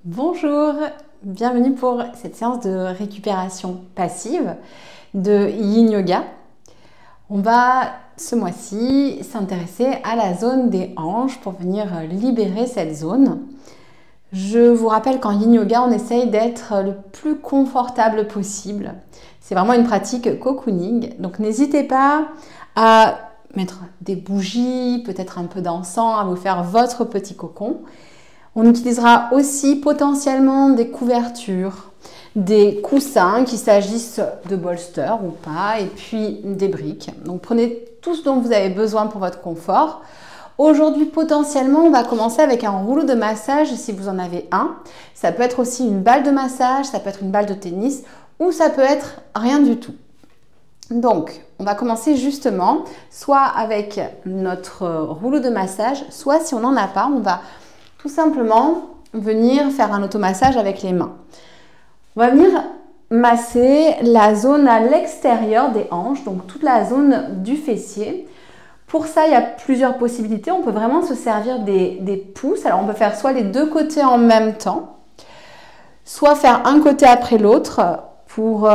Bonjour, bienvenue pour cette séance de récupération passive de Yin Yoga. On va ce mois-ci s'intéresser à la zone des hanches pour venir libérer cette zone. Je vous rappelle qu'en Yin Yoga, on essaye d'être le plus confortable possible. C'est vraiment une pratique cocooning, donc n'hésitez pas à mettre des bougies, peut-être un peu d'encens, à vous faire votre petit cocon. On utilisera aussi potentiellement des couvertures, des coussins, qu'il s'agisse de bolsters ou pas, et puis des briques. Donc prenez tout ce dont vous avez besoin pour votre confort. Aujourd'hui, potentiellement, on va commencer avec un rouleau de massage si vous en avez un. Ça peut être aussi une balle de massage, ça peut être une balle de tennis ou ça peut être rien du tout. Donc, on va commencer justement soit avec notre rouleau de massage, soit si on n'en a pas, on va tout simplement venir faire un automassage avec les mains. On va venir masser la zone à l'extérieur des hanches, donc toute la zone du fessier. Pour ça, il y a plusieurs possibilités. On peut vraiment se servir des pouces. Alors, on peut faire soit les deux côtés en même temps, soit faire un côté après l'autre pour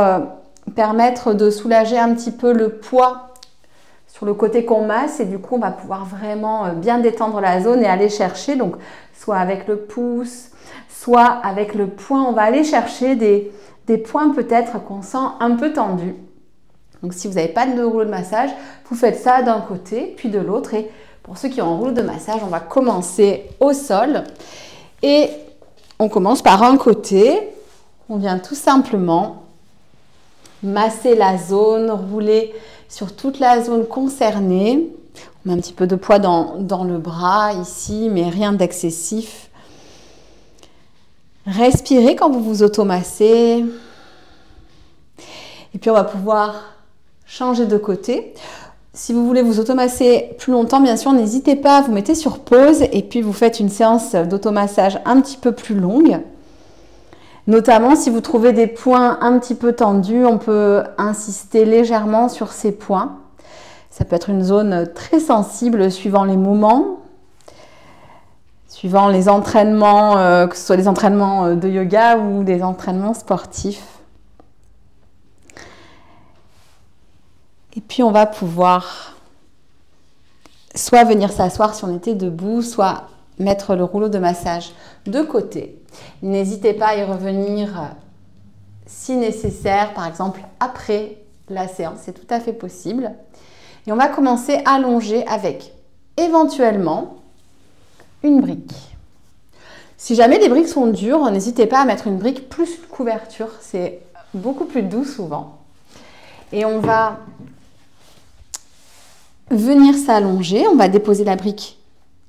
permettre de soulager un petit peu le poids sur le côté qu'on masse et du coup on va pouvoir vraiment bien détendre la zone et aller chercher, donc soit avec le pouce, soit avec le poing, on va aller chercher des points peut-être qu'on sent un peu tendus. Donc si vous n'avez pas de rouleau de massage, vous faites ça d'un côté puis de l'autre, et pour ceux qui ont un rouleau de massage, on va commencer au sol et on commence par un côté. On vient tout simplement masser la zone, rouler sur toute la zone concernée. On met un petit peu de poids dans le bras ici, mais rien d'excessif. Respirez quand vous vous automassez. Et puis on va pouvoir changer de côté. Si vous voulez vous automasser plus longtemps, bien sûr, n'hésitez pas, vous mettez sur pause et puis vous faites une séance d'automassage un petit peu plus longue. Notamment si vous trouvez des points un petit peu tendus, on peut insister légèrement sur ces points. Ça peut être une zone très sensible suivant les moments, suivant les entraînements, que ce soit des entraînements de yoga ou des entraînements sportifs. Et puis on va pouvoir soit venir s'asseoir si on était debout, soit mettre le rouleau de massage de côté. N'hésitez pas à y revenir si nécessaire, par exemple après la séance, c'est tout à fait possible. Et on va commencer allongé avec éventuellement une brique. Si jamais les briques sont dures, n'hésitez pas à mettre une brique plus une couverture, c'est beaucoup plus doux souvent. Et on va venir s'allonger, on va déposer la brique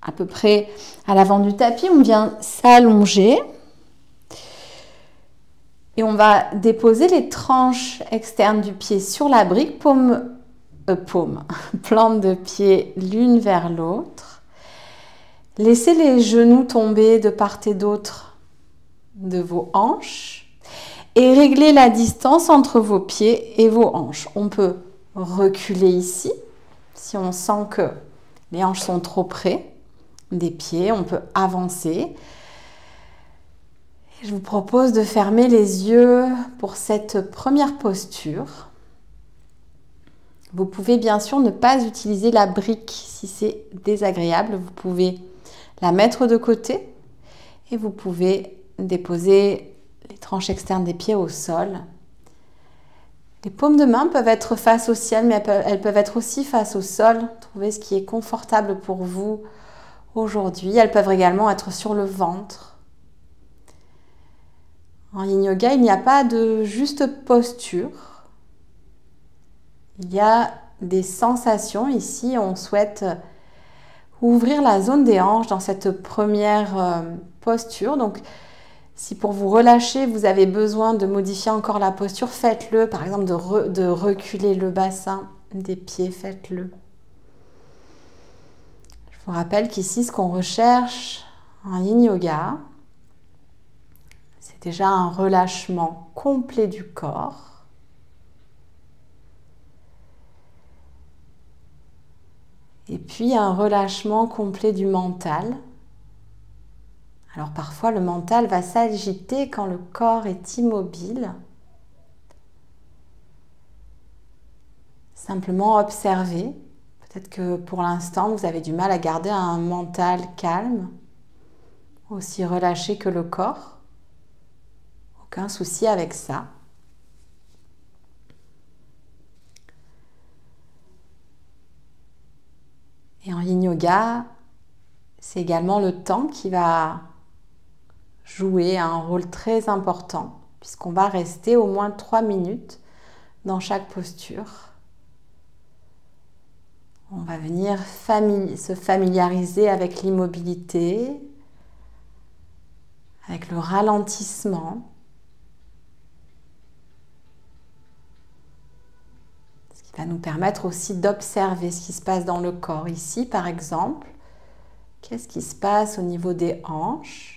à peu près à l'avant du tapis, on vient s'allonger et on va déposer les tranches externes du pied sur la brique, plante de pied l'une vers l'autre. Laissez les genoux tomber de part et d'autre de vos hanches et réglez la distance entre vos pieds et vos hanches. On peut reculer ici si on sent que les hanches sont trop près des pieds, on peut avancer. Et je vous propose de fermer les yeux pour cette première posture. Vous pouvez bien sûr ne pas utiliser la brique si c'est désagréable. Vous pouvez la mettre de côté et vous pouvez déposer les tranches externes des pieds au sol. Les paumes de main peuvent être face au ciel, mais elles peuvent être aussi face au sol. Trouvez ce qui est confortable pour vous aujourd'hui. Elles peuvent également être sur le ventre. En Yin Yoga, il n'y a pas de juste posture. Il y a des sensations. Ici, on souhaite ouvrir la zone des hanches dans cette première posture. Donc, si pour vous relâcher, vous avez besoin de modifier encore la posture, faites-le. Par exemple, de reculer le bassin des pieds, faites-le. Je vous rappelle qu'ici, ce qu'on recherche en Yin Yoga, c'est déjà un relâchement complet du corps. Et puis un relâchement complet du mental. Alors parfois le mental va s'agiter quand le corps est immobile. Simplement observer. Peut-être que pour l'instant vous avez du mal à garder un mental calme, aussi relâché que le corps. Aucun souci avec ça. Et en yin yoga, c'est également le temps qui va jouer un rôle très important, puisqu'on va rester au moins 3 minutes dans chaque posture. On va venir se familiariser avec l'immobilité, avec le ralentissement, ce qui va nous permettre aussi d'observer ce qui se passe dans le corps. Ici, par exemple, qu'est-ce qui se passe au niveau des hanches?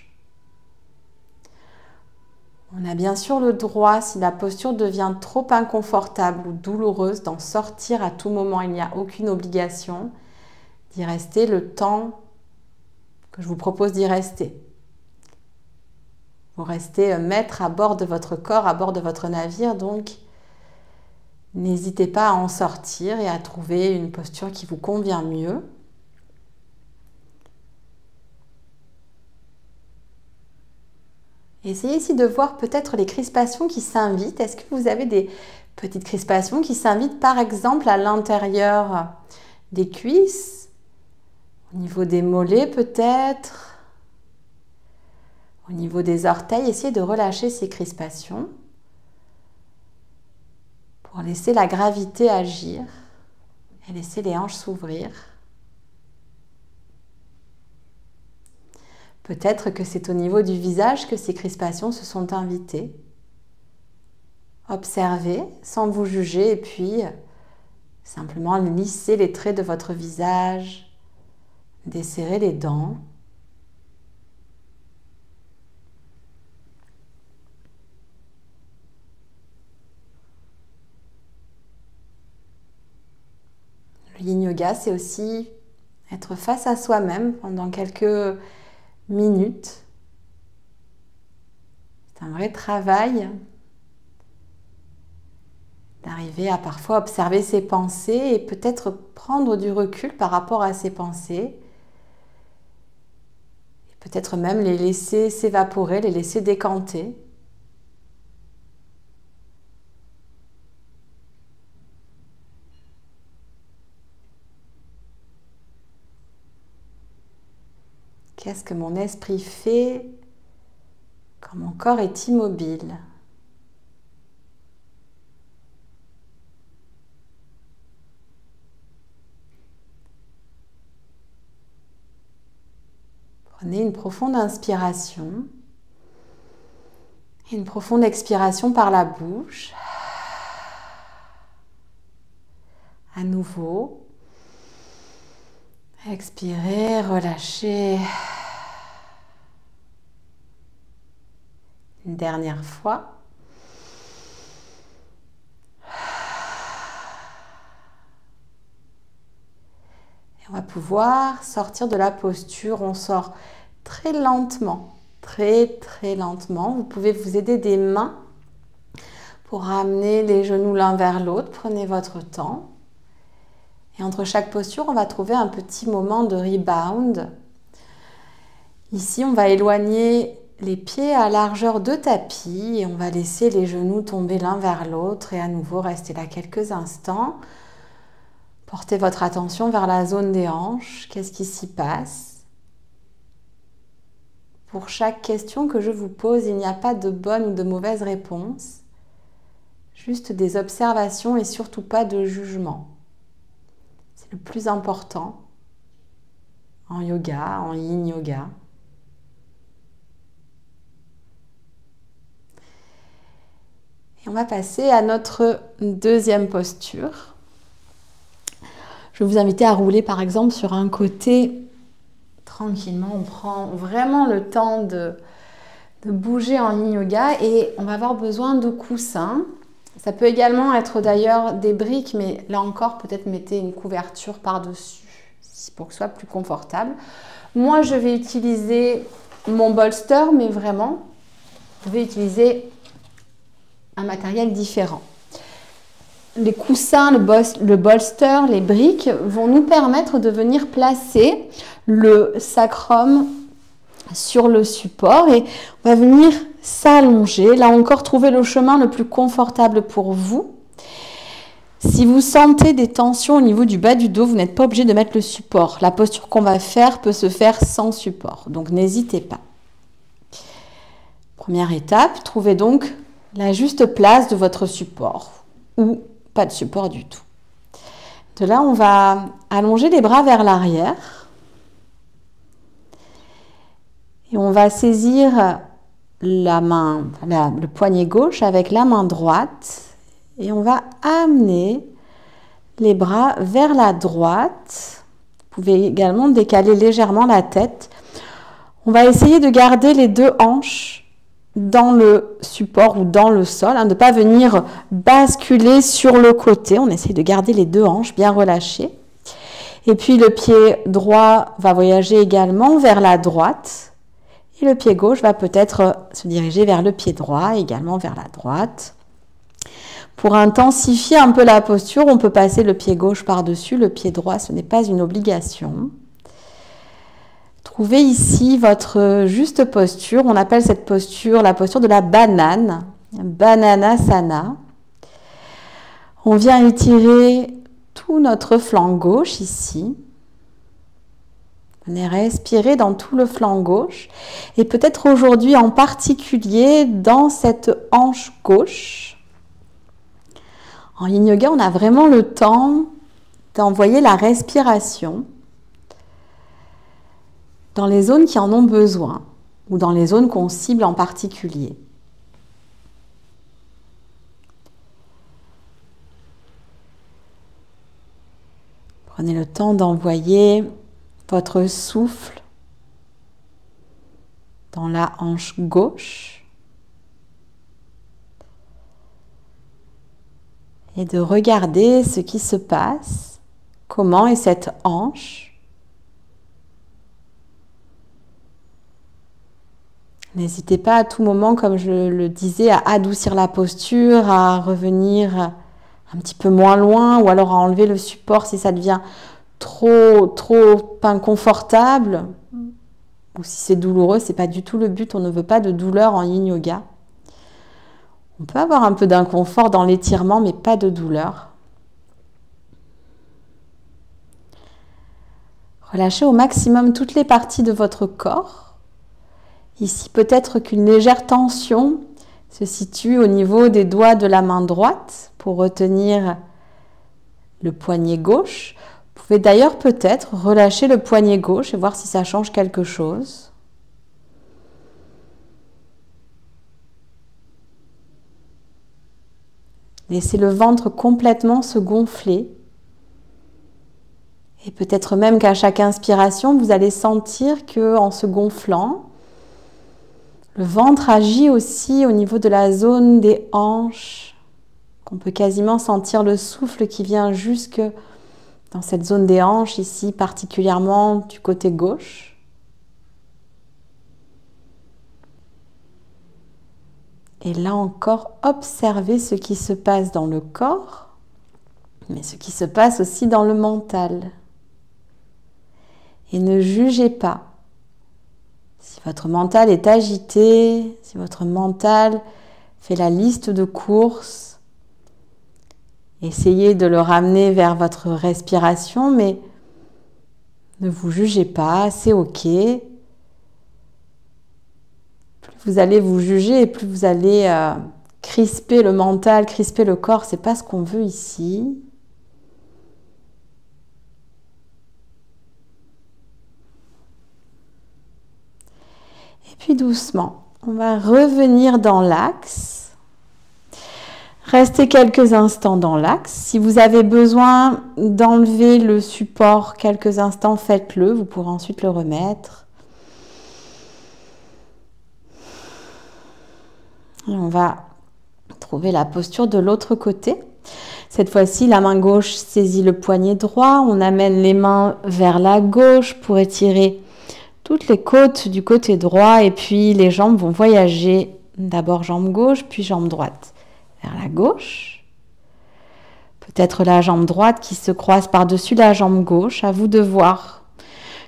On a bien sûr le droit, si la posture devient trop inconfortable ou douloureuse, d'en sortir à tout moment. Il n'y a aucune obligation d'y rester le temps que je vous propose d'y rester. Vous restez maître à bord de votre corps, à bord de votre navire, donc n'hésitez pas à en sortir et à trouver une posture qui vous convient mieux. Essayez ici de voir peut-être les crispations qui s'invitent. Est-ce que vous avez des petites crispations qui s'invitent par exemple à l'intérieur des cuisses, au niveau des mollets peut-être, au niveau des orteils? Essayez de relâcher ces crispations pour laisser la gravité agir et laisser les hanches s'ouvrir. Peut-être que c'est au niveau du visage que ces crispations se sont invitées. Observez sans vous juger et puis simplement lissez les traits de votre visage, desserrez les dents. Le yin yoga, c'est aussi être face à soi-même pendant quelques minutes. C'est un vrai travail d'arriver à parfois observer ses pensées et peut-être prendre du recul par rapport à ses pensées. Et peut-être même les laisser s'évaporer, les laisser décanter. Qu'est-ce que mon esprit fait quand mon corps est immobile? Prenez une profonde inspiration et une profonde expiration par la bouche. À nouveau, expirez, relâchez. Une dernière fois. Et on va pouvoir sortir de la posture. On sort très lentement, très lentement. Vous pouvez vous aider des mains pour ramener les genoux l'un vers l'autre. Prenez votre temps. Et entre chaque posture, on va trouver un petit moment de rebound. Ici, on va éloigner les pieds à largeur de tapis et on va laisser les genoux tomber l'un vers l'autre et à nouveau rester là quelques instants. Portez votre attention vers la zone des hanches. Qu'est-ce qui s'y passe? Pour chaque question que je vous pose, il n'y a pas de bonne ou de mauvaise réponse. Juste des observations et surtout pas de jugement. C'est le plus important en yoga, en yin yoga. Et on va passer à notre deuxième posture. Je vais vous inviter à rouler par exemple sur un côté tranquillement. On prend vraiment le temps de bouger en yin yoga et on va avoir besoin de coussins. Ça peut également être d'ailleurs des briques, mais là encore peut-être mettez une couverture par-dessus pour que ce soit plus confortable. Moi je vais utiliser mon bolster, mais vraiment, vous pouvez utiliser un matériel différent. Les coussins, le bolster, les briques vont nous permettre de venir placer le sacrum sur le support et on va venir s'allonger. Là encore, trouver le chemin le plus confortable pour vous. Si vous sentez des tensions au niveau du bas du dos, vous n'êtes pas obligé de mettre le support. La posture qu'on va faire peut se faire sans support, donc n'hésitez pas. Première étape, trouvez donc la juste place de votre support ou pas de support du tout. De là, on va allonger les bras vers l'arrière et on va saisir la main, le poignet gauche avec la main droite et on va amener les bras vers la droite. Vous pouvez également décaler légèrement la tête. On va essayer de garder les deux hanches dans le support ou dans le sol, de ne pas venir basculer sur le côté. On essaie de garder les deux hanches bien relâchées. Et puis le pied droit va voyager également vers la droite. Et le pied gauche va peut-être se diriger vers le pied droit, également vers la droite. Pour intensifier un peu la posture, on peut passer le pied gauche par-dessus, le pied droit, ce n'est pas une obligation. Trouvez ici votre juste posture. On appelle cette posture la posture de la banane, Bananasana. On vient étirer tout notre flanc gauche ici. Venez respirer dans tout le flanc gauche et peut-être aujourd'hui en particulier dans cette hanche gauche. En Yin Yoga, on a vraiment le temps d'envoyer la respiration dans les zones qui en ont besoin ou dans les zones qu'on cible en particulier. Prenez le temps d'envoyer votre souffle dans la hanche gauche et de regarder ce qui se passe, comment est cette hanche. N'hésitez pas à tout moment, comme je le disais, à adoucir la posture, à revenir un petit peu moins loin ou alors à enlever le support si ça devient trop inconfortable ou si c'est douloureux. Ce n'est pas du tout le but, on ne veut pas de douleur en Yin Yoga. On peut avoir un peu d'inconfort dans l'étirement, mais pas de douleur. Relâchez au maximum toutes les parties de votre corps. Ici, peut-être qu'une légère tension se situe au niveau des doigts de la main droite pour retenir le poignet gauche. Vous pouvez d'ailleurs peut-être relâcher le poignet gauche et voir si ça change quelque chose. Laissez le ventre complètement se gonfler. Et peut-être même qu'à chaque inspiration, vous allez sentir qu'en se gonflant, le ventre agit aussi au niveau de la zone des hanches, qu'on peut quasiment sentir le souffle qui vient jusque dans cette zone des hanches, ici particulièrement du côté gauche. Et là encore, observez ce qui se passe dans le corps, mais ce qui se passe aussi dans le mental. Et ne jugez pas. Si votre mental est agité, si votre mental fait la liste de courses, essayez de le ramener vers votre respiration, mais ne vous jugez pas, c'est ok. Plus vous allez vous juger et plus vous allez crisper le mental, crisper le corps, c'est pas ce qu'on veut ici. Et puis doucement, on va revenir dans l'axe. Restez quelques instants dans l'axe. Si vous avez besoin d'enlever le support quelques instants, faites-le. Vous pourrez ensuite le remettre. Et on va trouver la posture de l'autre côté. Cette fois-ci, la main gauche saisit le poignet droit. On amène les mains vers la gauche pour étirer toutes les côtes du côté droit et puis les jambes vont voyager. D'abord jambe gauche, puis jambe droite. Vers la gauche. Peut-être la jambe droite qui se croise par-dessus la jambe gauche. À vous de voir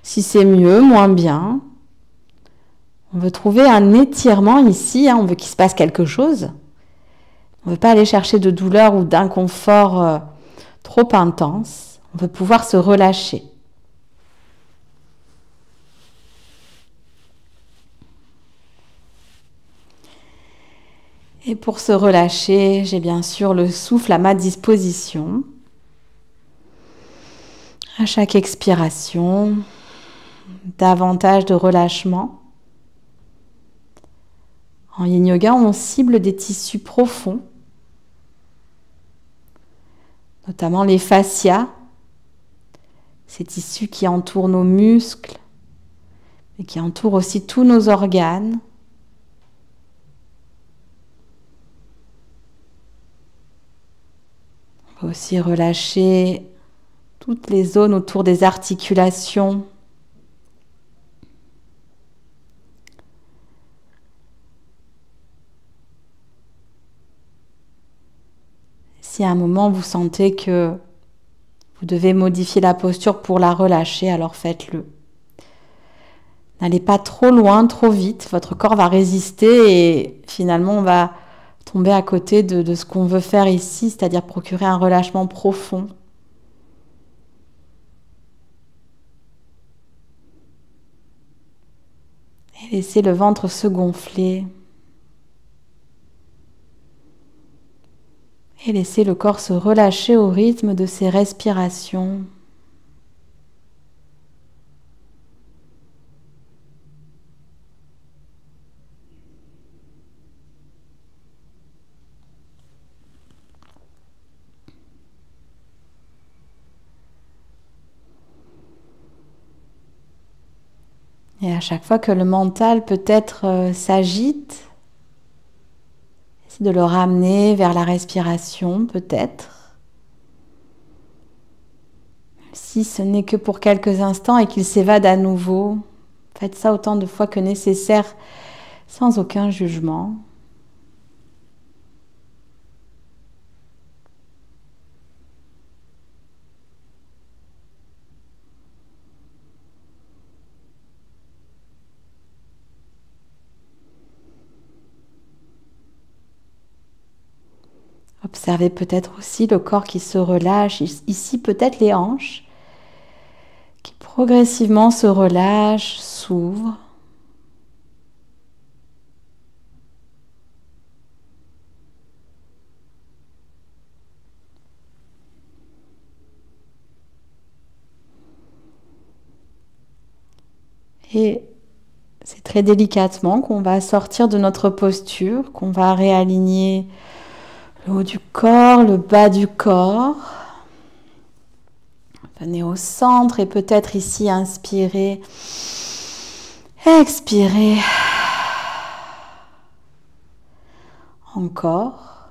si c'est mieux, moins bien. On veut trouver un étirement ici. On veut qu'il se passe quelque chose. On ne veut pas aller chercher de douleur ou d'inconfort trop intense. On veut pouvoir se relâcher. Et pour se relâcher, j'ai bien sûr le souffle à ma disposition. À chaque expiration, davantage de relâchement. En yin yoga, on cible des tissus profonds, notamment les fascias, ces tissus qui entourent nos muscles et qui entourent aussi tous nos organes. On peut aussi relâcher toutes les zones autour des articulations. Si à un moment vous sentez que vous devez modifier la posture pour la relâcher, alors faites-le. N'allez pas trop loin, trop vite, votre corps va résister et finalement on va tomber à côté de ce qu'on veut faire ici, c'est-à-dire procurer un relâchement profond. Et laissez le ventre se gonfler. Et laissez le corps se relâcher au rythme de ses respirations. Et à chaque fois que le mental peut-être s'agite, essayez de le ramener vers la respiration peut-être. Si ce n'est que pour quelques instants et qu'il s'évade à nouveau, faites ça autant de fois que nécessaire sans aucun jugement. Observez peut-être aussi le corps qui se relâche, ici peut-être les hanches, qui progressivement se relâchent, s'ouvrent. Et c'est très délicatement qu'on va sortir de notre posture, qu'on va réaligner le haut du corps, le bas du corps. Venez au centre et peut-être ici inspirez, expirez. Encore.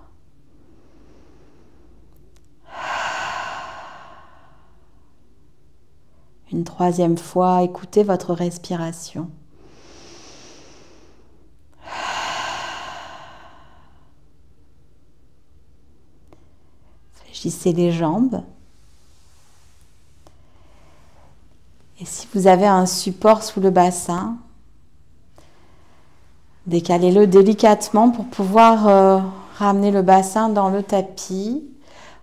Une troisième fois, écoutez votre respiration. Fléchissez les jambes. Et si vous avez un support sous le bassin, décalez-le délicatement pour pouvoir ramener le bassin dans le tapis.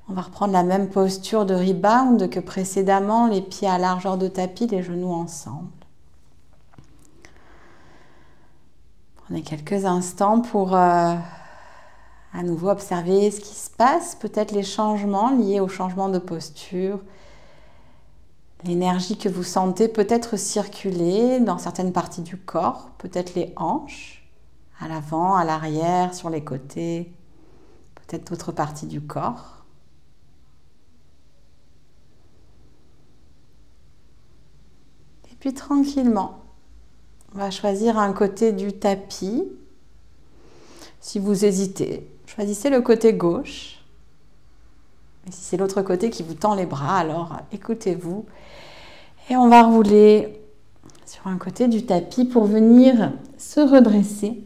On va reprendre la même posture de rebound que précédemment, les pieds à largeur de tapis, les genoux ensemble. Prenez quelques instants pour à nouveau observer ce qui se passe, peut-être les changements liés au changement de posture, l'énergie que vous sentez peut-être circuler dans certaines parties du corps, peut-être les hanches, à l'avant, à l'arrière, sur les côtés, peut-être d'autres parties du corps. Et puis tranquillement, on va choisir un côté du tapis. Si vous hésitez, choisissez le côté gauche. Et si c'est l'autre côté qui vous tend les bras, alors écoutez-vous. Et on va rouler sur un côté du tapis pour venir se redresser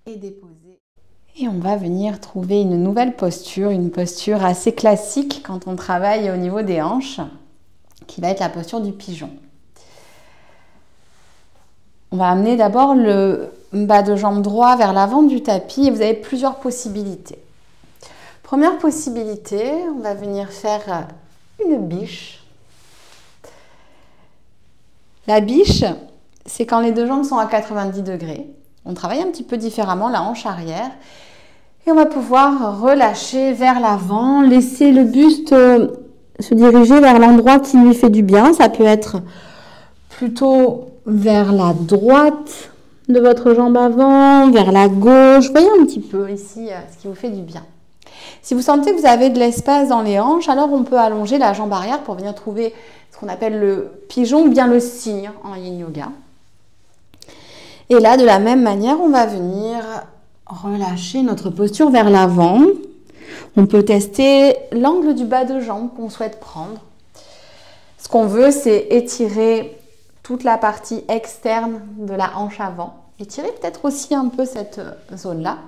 et déposer. Et on va venir trouver une nouvelle posture, une posture assez classique quand on travaille au niveau des hanches, qui va être la posture du pigeon. On va amener d'abord le bas de jambe droit vers l'avant du tapis et vous avez plusieurs possibilités. Première possibilité, on va venir faire une biche. La biche, c'est quand les deux jambes sont à 90 degrés. On travaille un petit peu différemment la hanche arrière. Et on va pouvoir relâcher vers l'avant, laisser le buste se diriger vers l'endroit qui lui fait du bien. Ça peut être plutôt vers la droite de votre jambe avant, vers la gauche. Voyez un petit peu ici ce qui vous fait du bien. Si vous sentez que vous avez de l'espace dans les hanches, alors on peut allonger la jambe arrière pour venir trouver ce qu'on appelle le pigeon ou bien le cygne en yin yoga. Et là, de la même manière, on va venir relâcher notre posture vers l'avant. On peut tester l'angle du bas de jambe qu'on souhaite prendre. Ce qu'on veut, c'est étirer toute la partie externe de la hanche avant. Étirez peut-être aussi un peu cette zone-là.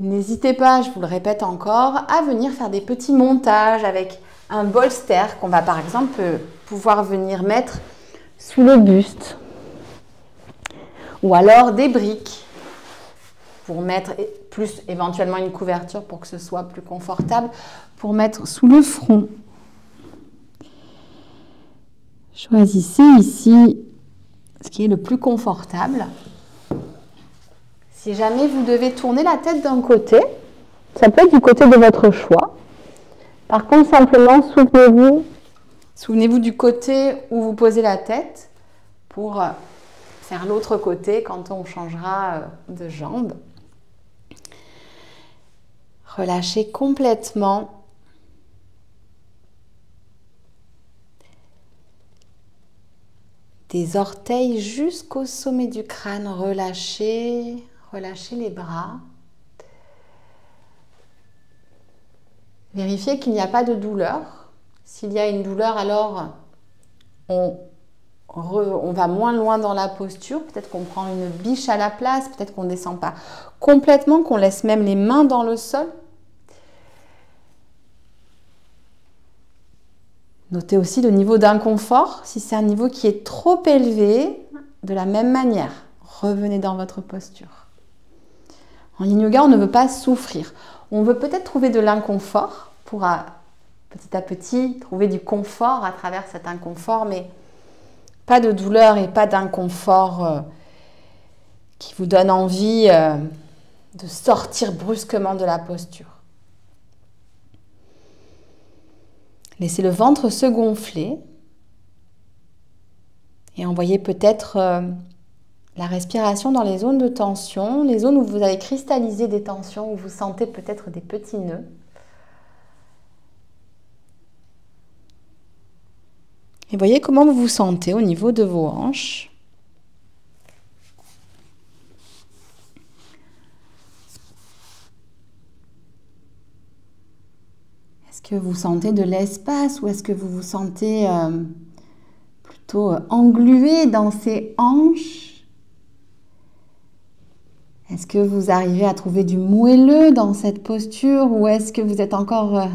N'hésitez pas, je vous le répète encore, à venir faire des petits montages avec un bolster qu'on va par exemple pouvoir venir mettre sous le buste. Ou alors des briques pour mettre, plus éventuellement une couverture pour que ce soit plus confortable, pour mettre sous le front. Choisissez ici ce qui est le plus confortable. Si jamais vous devez tourner la tête d'un côté, ça peut être du côté de votre choix. Par contre, simplement, souvenez-vous du côté où vous posez la tête pour faire l'autre côté quand on changera de jambe. Relâchez complètement. Des orteils jusqu'au sommet du crâne, relâchez les bras. Vérifiez qu'il n'y a pas de douleur. S'il y a une douleur, alors on va moins loin dans la posture. Peut-être qu'on prend une biche à la place, peut-être qu'on ne descend pas complètement, qu'on laisse même les mains dans le sol. Notez aussi le niveau d'inconfort. Si c'est un niveau qui est trop élevé, de la même manière, revenez dans votre posture. En yin yoga, on ne veut pas souffrir. On veut peut-être trouver de l'inconfort pour petit à petit trouver du confort à travers cet inconfort, mais pas de douleur et pas d'inconfort qui vous donne envie de sortir brusquement de la posture. Laissez le ventre se gonfler et envoyez peut-être la respiration dans les zones de tension, les zones où vous avez cristallisé des tensions, où vous sentez peut-être des petits nœuds. Et voyez comment vous vous sentez au niveau de vos hanches. Est-ce que vous sentez de l'espace ou est-ce que vous vous sentez plutôt englué dans ces hanches? Est-ce que vous arrivez à trouver du moelleux dans cette posture ou est-ce que vous êtes encore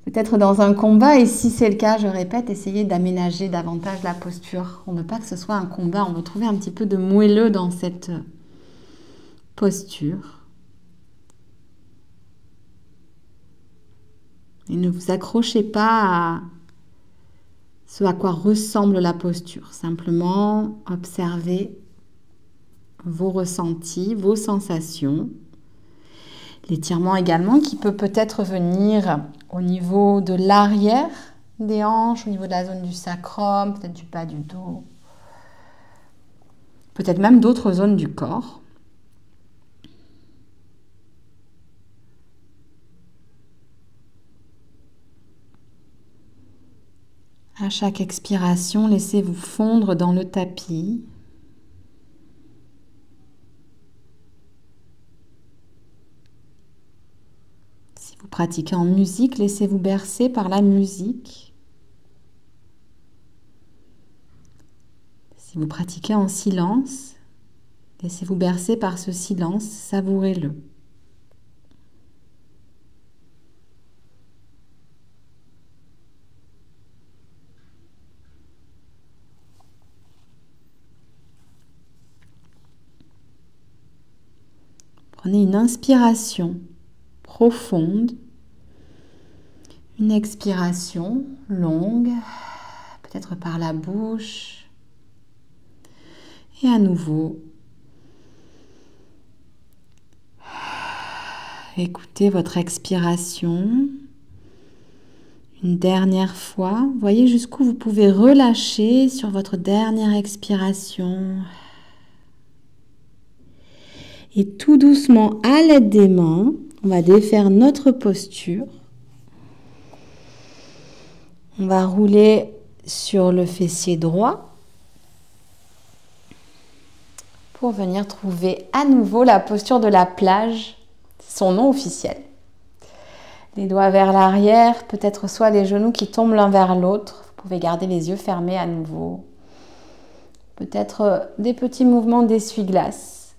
peut-être dans un combat? Et si c'est le cas, je répète, essayez d'aménager davantage la posture. On ne veut pas que ce soit un combat, on veut trouver un petit peu de moelleux dans cette posture. Et ne vous accrochez pas à ce à quoi ressemble la posture. Simplement, observez vos ressentis, vos sensations. L'étirement également qui peut peut-être venir au niveau de l'arrière des hanches, au niveau de la zone du sacrum, peut-être du bas du dos. Peut-être même d'autres zones du corps. À chaque expiration, laissez-vous fondre dans le tapis. Si vous pratiquez en musique, laissez-vous bercer par la musique. Si vous pratiquez en silence, laissez-vous bercer par ce silence, savourez-le. Prenez une inspiration profonde, une expiration longue, peut-être par la bouche. Et à nouveau, écoutez votre expiration. Une dernière fois, voyez jusqu'où vous pouvez relâcher sur votre dernière expiration. Et tout doucement, à l'aide des mains, on va défaire notre posture. On va rouler sur le fessier droit pour venir trouver à nouveau la posture de la plage, son nom officiel. Les doigts vers l'arrière, peut-être soit les genoux qui tombent l'un vers l'autre. Vous pouvez garder les yeux fermés à nouveau. Peut-être des petits mouvements d'essuie-glace.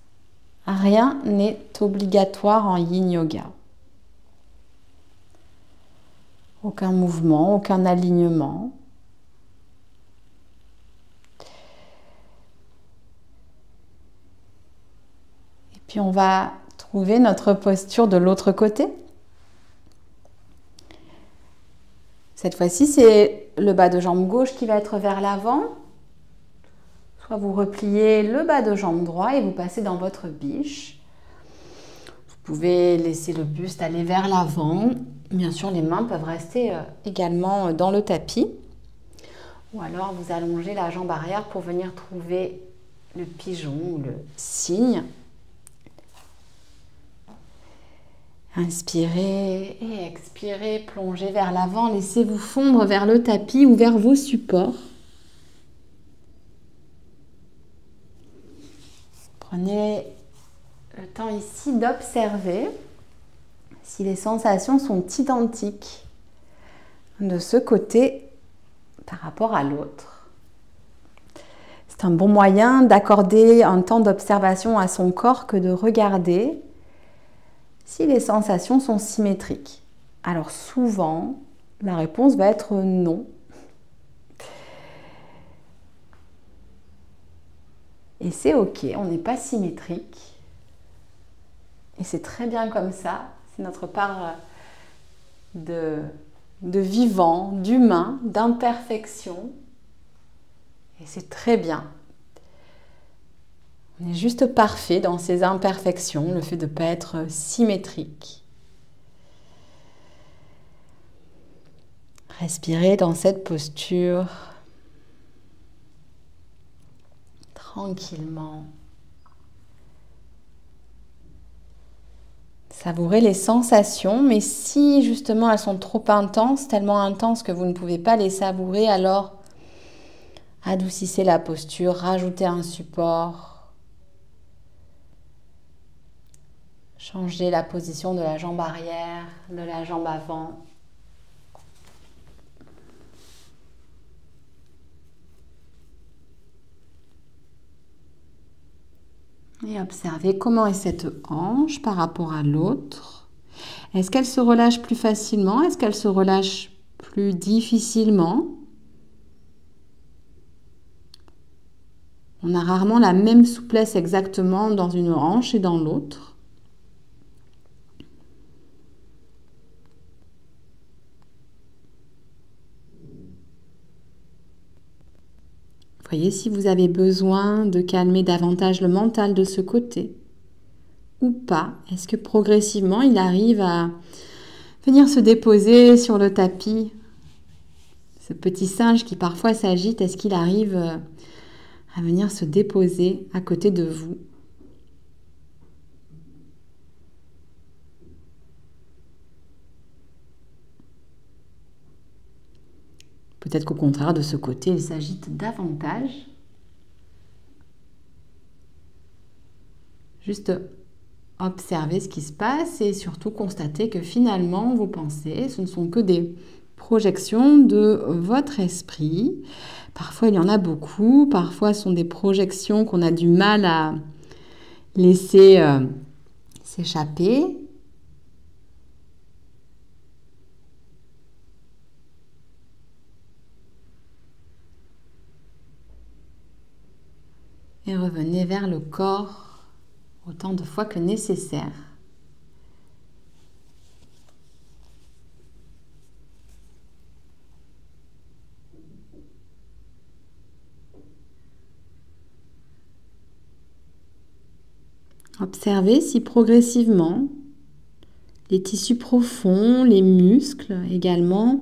Rien n'est obligatoire en Yin Yoga. Aucun mouvement, aucun alignement. Et puis on va trouver notre posture de l'autre côté. Cette fois-ci, c'est le bas de jambe gauche qui va être vers l'avant. Soit vous repliez le bas de jambe droit et vous passez dans votre biche. Vous pouvez laisser le buste aller vers l'avant. Bien sûr, les mains peuvent rester également dans le tapis. Ou alors vous allongez la jambe arrière pour venir trouver le pigeon ou le cygne. Inspirez et expirez, plongez vers l'avant. Laissez-vous fondre vers le tapis ou vers vos supports. Prenez le temps ici d'observer si les sensations sont identiques de ce côté par rapport à l'autre. C'est un bon moyen d'accorder un temps d'observation à son corps que de regarder si les sensations sont symétriques. Alors souvent, la réponse va être non. Et c'est ok, on n'est pas symétrique. Et c'est très bien comme ça. C'est notre part de vivant, d'humain, d'imperfection. Et c'est très bien. On est juste parfait dans ces imperfections, le fait de ne pas être symétrique. Respirez dans cette posture. Tranquillement. Savourez les sensations, mais si justement elles sont trop intenses, tellement intenses que vous ne pouvez pas les savourer, alors adoucissez la posture, rajoutez un support. Changez la position de la jambe arrière, de la jambe avant. Et observez comment est cette hanche par rapport à l'autre. Est-ce qu'elle se relâche plus facilement? Est-ce qu'elle se relâche plus difficilement? On a rarement la même souplesse exactement dans une hanche et dans l'autre. Voyez si vous avez besoin de calmer davantage le mental de ce côté ou pas. Est-ce que progressivement il arrive à venir se déposer sur le tapis? Ce petit singe qui parfois s'agite, est-ce qu'il arrive à venir se déposer à côté de vous? Peut-être qu'au contraire, de ce côté, il s'agite davantage. Juste observer ce qui se passe et surtout constater que finalement, vos pensées, ce ne sont que des projections de votre esprit. Parfois, il y en a beaucoup. Parfois, ce sont des projections qu'on a du mal à laisser s'échapper. Et revenez vers le corps autant de fois que nécessaire. Observez si progressivement les tissus profonds, les muscles également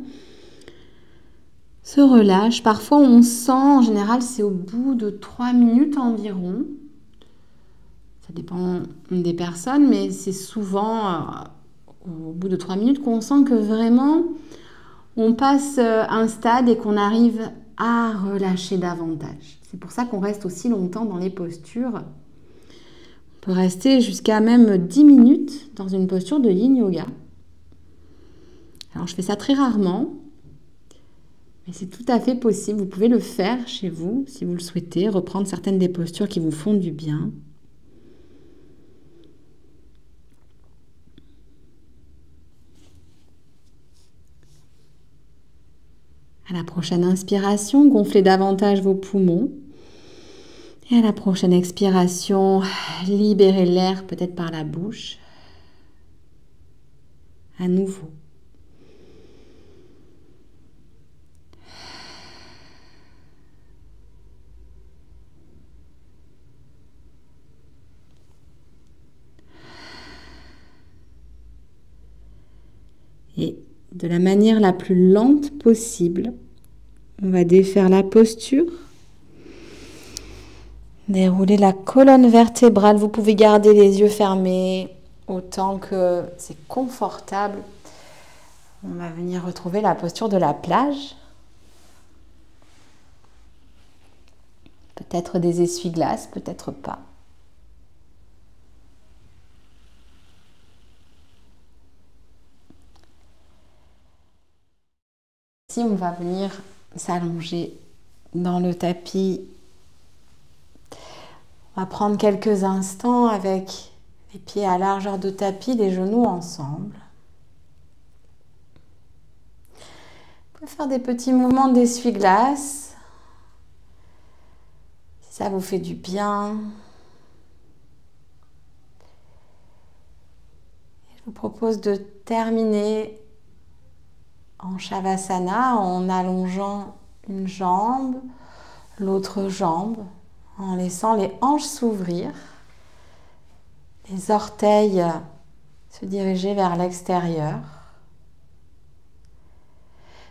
se relâchent. Parfois on sent, en général c'est au bout de 3 minutes environ. Ça dépend des personnes, mais c'est souvent au bout de 3 minutes qu'on sent que vraiment on passe un stade et qu'on arrive à relâcher davantage. C'est pour ça qu'on reste aussi longtemps dans les postures. On peut rester jusqu'à même 10 minutes dans une posture de Yin Yoga. Alors je fais ça très rarement, mais c'est tout à fait possible. Vous pouvez le faire chez vous si vous le souhaitez, reprendre certaines des postures qui vous font du bien. À la prochaine inspiration, gonflez davantage vos poumons. Et à la prochaine expiration, libérez l'air peut-être par la bouche. À nouveau. Et de la manière la plus lente possible, on va défaire la posture. Dérouler la colonne vertébrale. Vous pouvez garder les yeux fermés autant que c'est confortable. On va venir retrouver la posture de la plage. Peut-être des essuie-glaces, peut-être pas. Ici, on va venir s'allonger dans le tapis. On va prendre quelques instants avec les pieds à largeur de tapis, les genoux ensemble. Vous pouvez faire des petits mouvements d'essuie-glace. Si ça vous fait du bien. Je vous propose de terminer en Shavasana en allongeant une jambe, l'autre jambe, en laissant les hanches s'ouvrir, les orteils se diriger vers l'extérieur.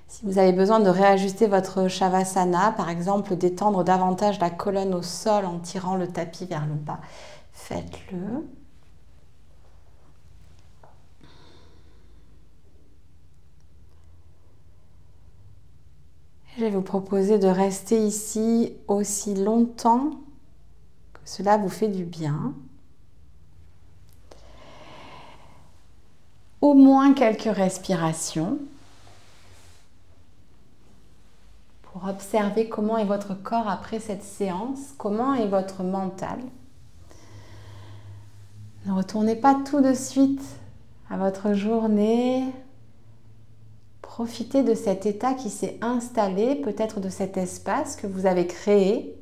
Si vous avez besoin de réajuster votre Shavasana, par exemple d'étendre davantage la colonne au sol en tirant le tapis vers le bas, faites-le. Je vais vous proposer de rester ici aussi longtemps que cela vous fait du bien. Au moins quelques respirations pour observer comment est votre corps après cette séance, comment est votre mental. Ne retournez pas tout de suite à votre journée. Profitez de cet état qui s'est installé, peut-être de cet espace que vous avez créé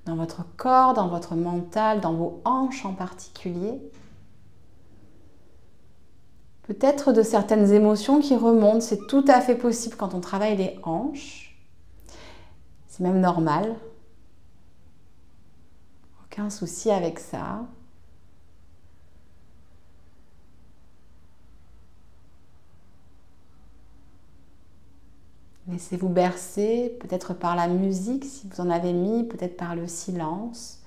dans votre corps, dans votre mental, dans vos hanches en particulier. Peut-être de certaines émotions qui remontent, c'est tout à fait possible quand on travaille les hanches. C'est même normal. Aucun souci avec ça. Laissez-vous bercer, peut-être par la musique si vous en avez mis, peut-être par le silence,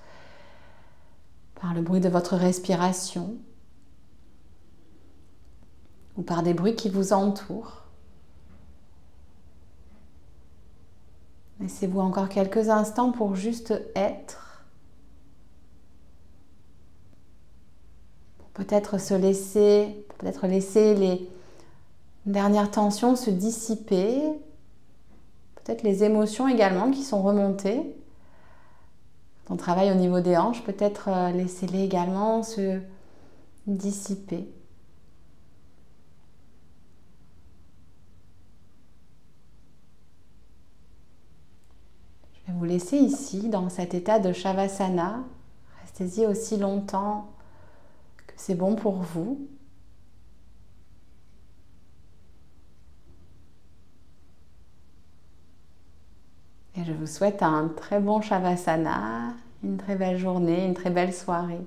par le bruit de votre respiration ou par des bruits qui vous entourent. Laissez-vous encore quelques instants pour juste être. Peut-être laisser dernière tension se dissiper. Peut-être les émotions également qui sont remontées. Quand on travaille au niveau des hanches, peut-être laisser-les également se dissiper. Je vais vous laisser ici, dans cet état de Shavasana. Restez-y aussi longtemps que c'est bon pour vous. Et je vous souhaite un très bon Shavasana, une très belle journée, une très belle soirée.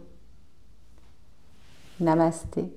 Namasté.